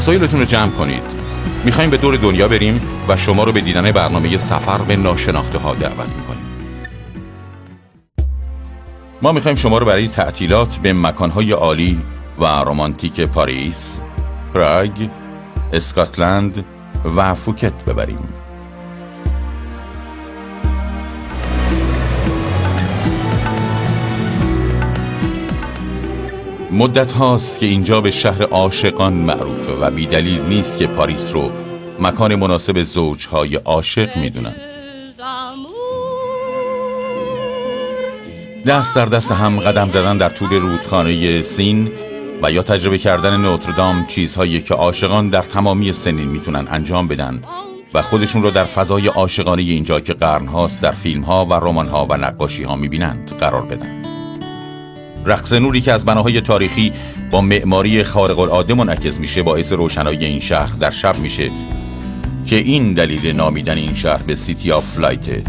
وسایلتون رو جمع کنید. میخوایم به دور دنیا بریم و شما رو به دیدن برنامه سفر به ناشناخته ها دعوت میکنیم. ما میخوایم شما رو برای تعطیلات به مکانهای عالی و رمانتیک پاریس، پراگ، اسکاتلند و فوکت ببریم. مدت هاست که اینجا به شهر عاشقان معروفه و بیدلیل نیست که پاریس رو مکان مناسب زوجهای عاشق میدونن. دست در دست هم قدم زدن در طول رودخانه سین و یا تجربه کردن نوتردام چیزهایی که عاشقان در تمامی سنین میتونن انجام بدن و خودشون رو در فضای عاشقانه اینجا که قرنهاست در فیلمها و رمانها و نقاشیها میبینند قرار بدن. رقص نوری که از بناهای تاریخی با معماری خارق العاده منعکس میشه باعث روشنایی این شهر در شب میشه که این دلیل نامیدن این شهر به سیتی آف لایت.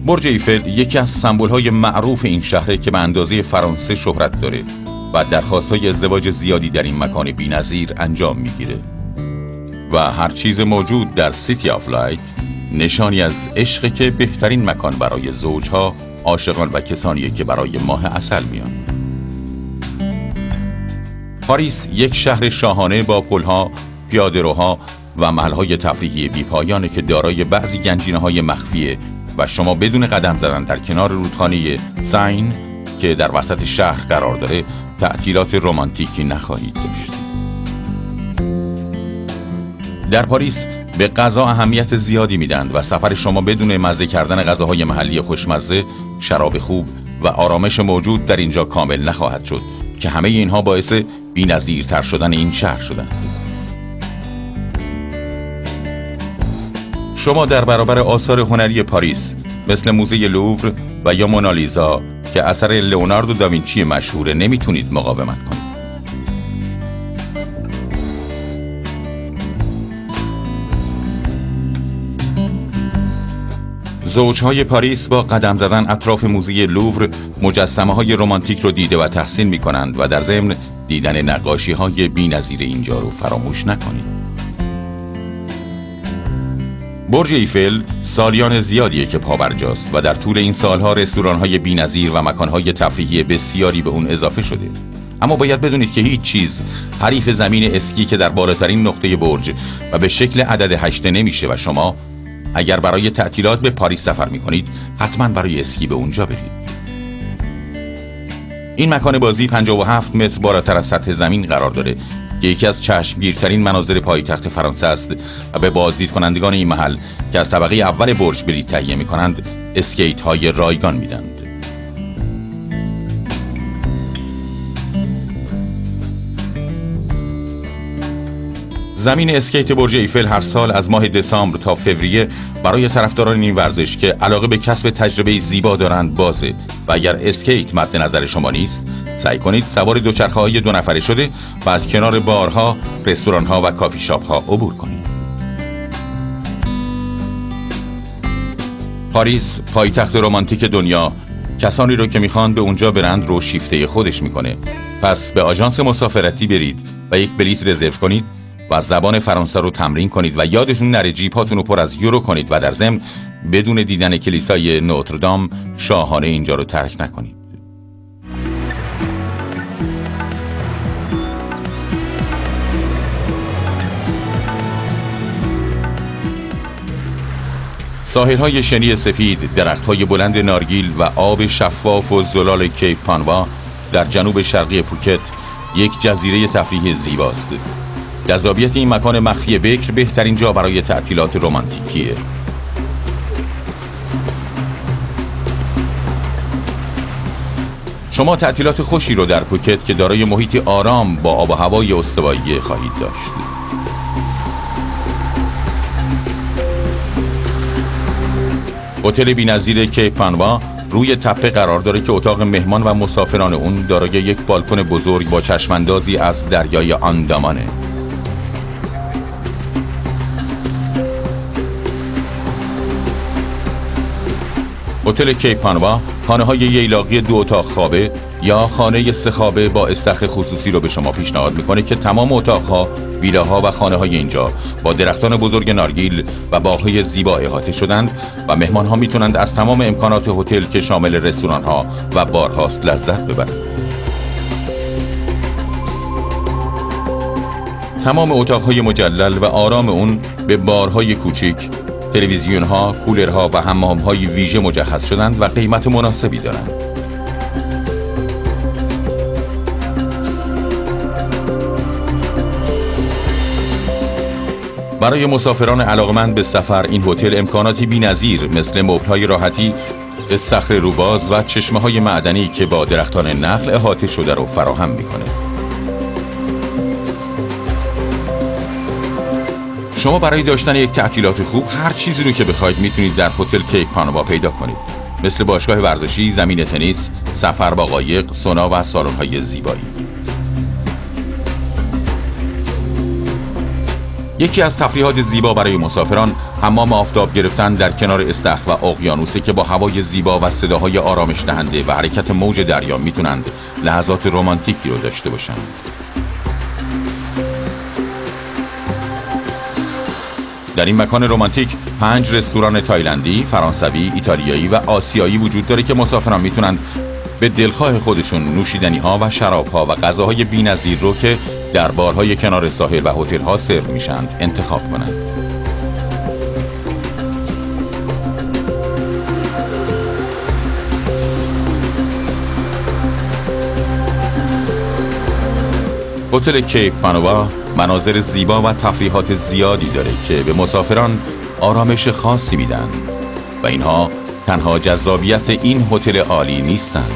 برج ایفل یکی از سمبول‌های معروف این شهره که به اندازه فرانسه شهرت داره و درخواست‌های ازدواج زیادی در این مکان بی‌نظیر انجام میگیره و هر چیز موجود در سیتی آف لایت نشانی از عشقی که بهترین مکان برای زوجها، عاشقان و کسانیه که برای ماه عسل میان. پاریس یک شهر شاهانه با پل‌ها، پیاده‌روها و محل‌های تفریحی بی‌پایانه که دارای بعضی گنجینه‌های مخفیه و شما بدون قدم زدن در کنار رودخانه سین که در وسط شهر قرار داره تعطیلات رمانتیکی نخواهید داشت. در پاریس به غذا اهمیت زیادی میدن و سفر شما بدون مزه کردن غذاهای محلی خوشمزه، شراب خوب و آرامش موجود در اینجا کامل نخواهد شد که همه اینها باعث بی‌نظیرتر شدن این شهر شدند. شما در برابر آثار هنری پاریس مثل موزه لوور و یا مونالیزا که اثر لئوناردو داوینچی مشهوره نمیتونید مقاومت کنید. زوجهای پاریس با قدم زدن اطراف موزه لوور مجسمه‌های رمانتیک رو دیده و تحسین می‌کنند و در ضمن دیدن نقاشی‌های بی‌نظیر اینجا رو فراموش نکنید. برج ایفل سالیان زیادیه که پابرجاست و در طول این سالها رستوران‌های بی‌نظیر و مکان‌های تفریحی بسیاری به اون اضافه شده. اما باید بدونید که هیچ چیز حریف زمین اسکی که در بالاترین نقطه برج و به شکل عدد 8 نمیشه و شما اگر برای تعطیلات به پاریس سفر می‌کنید حتما برای اسکی به اونجا برید. این مکان بازی 57 متر بالاتر از سطح زمین قرار داره که یکی از چشمگیرترین مناظر پایتخت فرانسه است و به بازدید کنندگان این محل که از طبقه اول برج بلیط تهیه می‌کنند اسکیت های رایگان میدند. زمین اسکیت برج ایفل هر سال از ماه دسامبر تا فوریه برای طرفداران این ورزش که علاقه به کسب تجربه زیبا دارند بازه و اگر اسکیت مد نظر شما نیست سعی کنید سوار دوچرخه‌های 2 نفره شده و از کنار بارها، رستوران‌ها و کافی شاپ‌ها عبور کنید. پاریس، پایتخت رمانتیک دنیا، کسانی رو که میخوان به اونجا برند رو شیفته خودش میکنه. پس به آژانس مسافرتی برید و یک بلیط رزرو کنید و زبان فرانسه رو تمرین کنید و یادتون نره جیب‌هاتون رو پر از یورو کنید و در ضمن بدون دیدن کلیسای نوتردام شاهانه اینجا رو ترک نکنید. ساحل‌های شنی سفید، درخت‌های بلند نارگیل و آب شفاف و زلال کیپ پانوا در جنوب شرقی پوکت یک جزیره تفریحی زیباست. جذابیت این مکان مخفی بکر بهترین جا برای تعطیلات رمانتیکیه. شما تعطیلات خوشی رو در پوکت که دارای محیطی آرام با آب و هوای استوایی خواهید داشت. هتل بی‌نظیر کیپ پانوا روی تپه قرار داره که اتاق مهمان و مسافران اون دارای یک بالکن بزرگ با چشماندازی از دریای آندامانه. هتل کیپ پانوا خانه‌های ییلاقی 2 اتاق خوابه، یا خانه سه‌خوابه با استخر خصوصی رو به شما پیشنهاد میکنه که تمام اتاقها، ویلاها و خانه‌های اینجا با درختان بزرگ نارگیل و باغ‌های زیبا احاطه شدند و مهمان‌ها میتونند از تمام امکانات هتل که شامل رستوران‌ها و بارهاست لذت ببرند. تمام اتاقهای مجلل و آرام اون به بارهای کوچک، تلویزیون‌ها، کولرها و حمام‌های ویژه مجهز شدند و قیمت مناسبی دارند. برای مسافران علاقمند به سفر این هتل امکاناتی بی‌نظیر مثل مبل‌های راحتی، استخر روباز و چشمه‌های معدنی که با درختان نخل احاطه شده رو فراهم می‌کنه. شما برای داشتن یک تعطیلات خوب هر چیزی رو که بخواید میتونید در هتل کیپ پانوا پیدا کنید، مثل باشگاه ورزشی، زمین تنیس، سفر با قایق، سونا و سالن‌های زیبایی. یکی از تفریحات زیبا برای مسافران حمام آفتاب گرفتن در کنار استخر و اقیانوسه که با هوای زیبا و صداهای آرامش دهنده و حرکت موج دریا میتونند لحظات رمانتیکی رو داشته باشند. در این مکان رمانتیک 5 رستوران تایلندی، فرانسوی، ایتالیایی و آسیایی وجود داره که مسافران میتونند به دلخواه خودشون نوشیدنی‌ها و شراب‌ها و غذاهای بی‌نظیر رو که در بارهای کنار ساحل و هتل‌ها سرو میشند انتخاب کنند. هتل کیپ پانوا مناظر زیبا و تفریحات زیادی داره که به مسافران آرامش خاصی میدن و اینها تنها جذابیت این هتل عالی نیستند.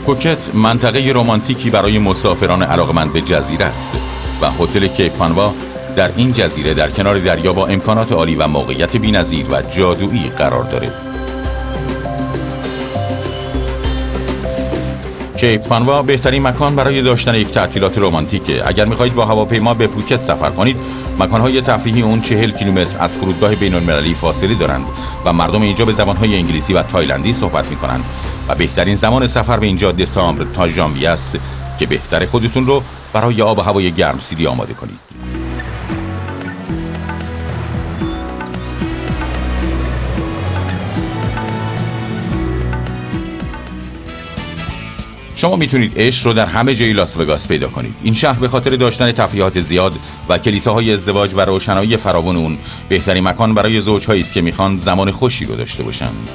پوکت منطقه رمانتیکی برای مسافران علاقمند به جزیره است و هتل کیپ پانوا در این جزیره در کنار دریا با امکانات عالی و موقعیت بی‌نظیر و جادویی قرار داره. کیپ پانوا بهترین مکان برای داشتن یک تعطیلات رمانتیکه. اگر می‌خواهید با هواپیما به پوکت سفر کنید، مکان‌های تفریحی اون 40 کیلومتر از فرودگاه بین‌المللی فاصله دارند و مردم اینجا به زبان‌های انگلیسی و تایلندی صحبت می‌کنند و بهترین زمان سفر به اینجا دسامبر تا ژانویه است که بهتر خودتون رو برای آب و هوای گرمسیری آماده کنید. شما میتونید عشق رو در همه جای لاس وگاس پیدا کنید. این شهر به خاطر داشتن تفریحات زیاد و کلیساهای ازدواج و روشنایی فراوان اون بهترین مکان برای زوج‌هایی است که میخوان زمان خوشی رو داشته باشند.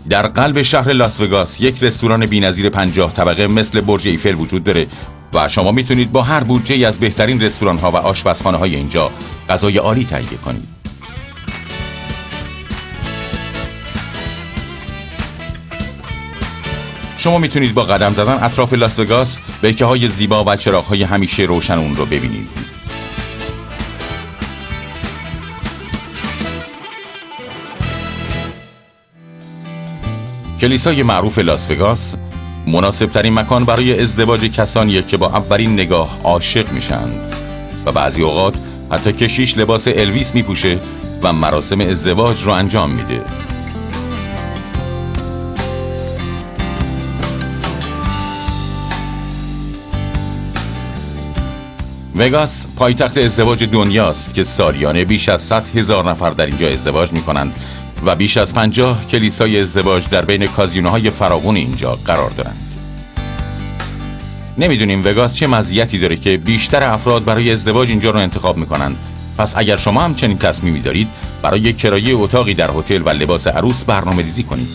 در قلب شهر لاس وگاس یک رستوران بی‌نظیر 50 طبقه مثل برج ایفل وجود داره و شما میتونید با هر بودجه‌ای از بهترین رستوران‌ها و آشپزخانه‌های اینجا غذای عالی تهیه کنید. شما میتونید با قدم زدن اطراف لاس وگاس برکه‌های زیبا و چراغ‌های همیشه روشن اون رو ببینید. کلیسای معروف لاس وگاس مناسب ترین مکان برای ازدواج کسانیه که با اولین نگاه عاشق میشند و بعضی اوقات حتی کشیش لباس الویس میپوشه و مراسم ازدواج رو انجام میده. وگاس پایتخت ازدواج دنیاست که سالیانه بیش از 100,000 نفر در اینجا ازدواج میکنند و بیش از 50 کلیسای ازدواج در بین کازینوهای فراوان اینجا قرار دارند. نمیدونیم وگاس چه مزیتی داره که بیشتر افراد برای ازدواج اینجا رو انتخاب میکنند. پس اگر شما هم چنین تصمیمی دارید، برای کرایه اتاقی در هتل و لباس عروس برنامه‌ریزی کنید.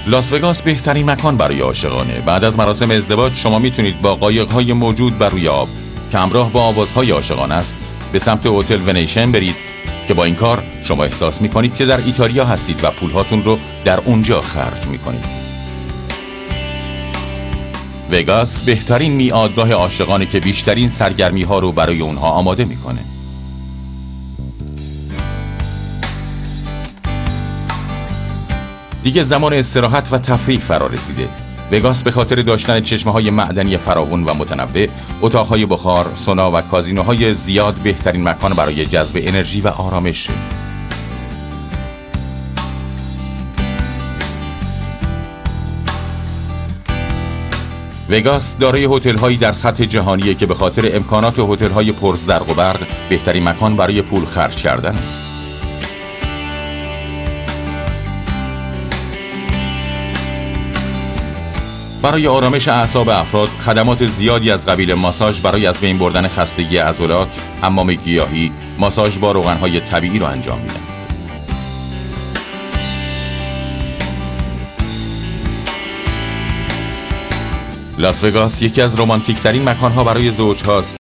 لاس وگاس بهترین مکان برای عاشقانه. بعد از مراسم ازدواج شما میتونید با قایق‌های موجود بر روی آب که همراه با آوازهای عاشقانه است به سمت هتل ونیشن برید که با این کار شما احساس میکنید که در ایتالیا هستید و پولهاتون رو در اونجا خرج میکنید. وگاس بهترین میعادگاه عاشقانه که بیشترین سرگرمی ها رو برای اونها آماده میکنه. دیگه زمان استراحت و تفریح فرا رسیده. وگاس به خاطر داشتن چشمه‌های معدنی فراوان و متنوع، اتاق‌های بخار، سونا و کازینوهای زیاد بهترین مکان برای جذب انرژی و آرامش. وگاس دارای هتل‌هایی در سطح جهانیه که به خاطر امکانات هتل‌های پر زرق و برق بهترین مکان برای پول خرج کردن. برای آرامش اعصاب افراد، خدمات زیادی از قبیل ماساژ برای از بین بردن خستگی عضلات، حمام گیاهی، ماساژ با روغن‌های طبیعی را انجام میدن. لاس وگاس یکی از رمانتیک ترین مکان‌ها برای زوج‌هاست